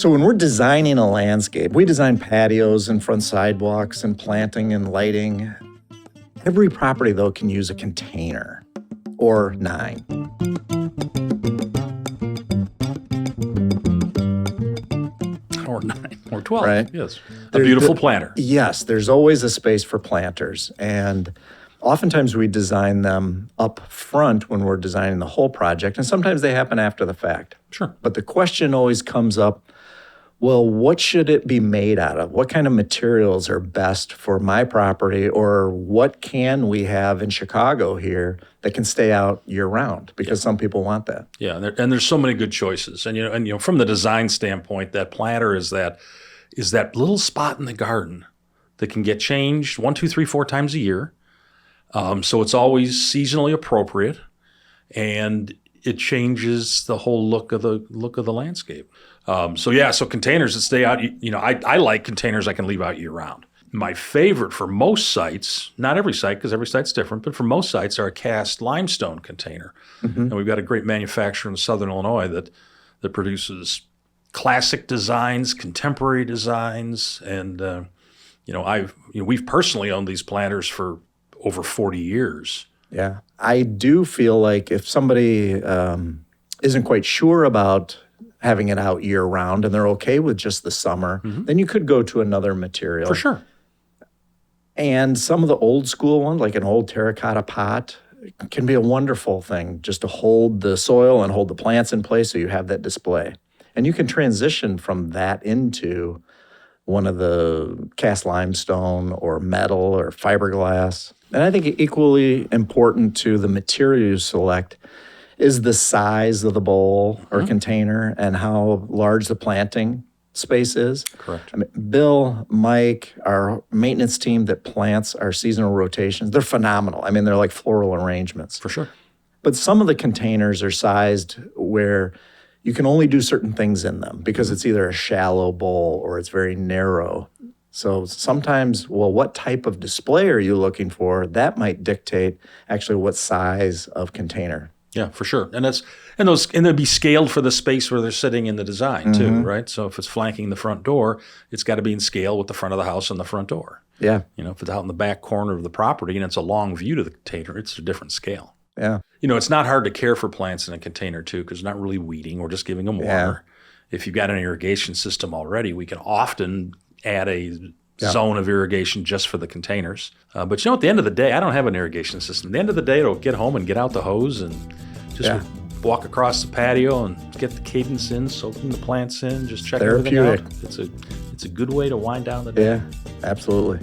So when we're designing a landscape, we design patios and front sidewalks and planting and lighting. Every property, though, can use a container or 9. Or 9 or 12, right? Yes. A beautiful planter. Yes, there's always a space for planters. And oftentimes we design them up front when we're designing the whole project, and sometimes they happen after the fact. Sure. But the question always comes up, well, what should it be made out of? What kind of materials are best for my property, or what can we have in Chicago here that can stay out year round? Because some people want that. Yeah, and there's so many good choices. And from the design standpoint, that planter is that little spot in the garden that can get changed 1, 2, 3, 4 times a year. So it's always seasonally appropriate, and it changes the whole look of the landscape. So containers that stay out. I like containers I can leave out year round. My favorite for most sites, not every site because every site's different, but for most sites are a cast limestone container. Mm-hmm. And we've got a great manufacturer in Southern Illinois that produces classic designs, contemporary designs, and we've personally owned these planters for over 40 years. Yeah, I do feel like if somebody isn't quite sure about having it out year round and they're okay with just the summer, mm-hmm. then you could go to another material. For sure. And some of the old school ones, like an old terracotta pot, can be a wonderful thing just to hold the soil and hold the plants in place so you have that display. And you can transition from that into one of the cast limestone or metal or fiberglass. And I think equally important to the material you select is the size of the bowl or mm-hmm. container and how large the planting space is. Correct. I mean, Bill, Mike, our maintenance team that plants our seasonal rotations, they're phenomenal. I mean, they're like floral arrangements. For sure. But some of the containers are sized where you can only do certain things in them because it's either a shallow bowl or it's very narrow. So sometimes, what type of display are you looking for? That might dictate actually what size of container. Yeah, for sure. And they'll be scaled for the space where they're sitting in the design too, mm-hmm. right? So if it's flanking the front door, it's got to be in scale with the front of the house and the front door. Yeah. If it's out in the back corner of the property and it's a long view to the container, it's a different scale. Yeah. It's not hard to care for plants in a container too, because they're not really weeding. We're just giving them water. Yeah. If you've got an irrigation system already, we can often add a zone of irrigation just for the containers. But at the end of the day, I don't have an irrigation system. At the end of the day, it'll get home and get out the hose and just walk across the patio and get the cadence in, soaking the plants in, just check everything out. It's a good way to wind down the day. Yeah, absolutely.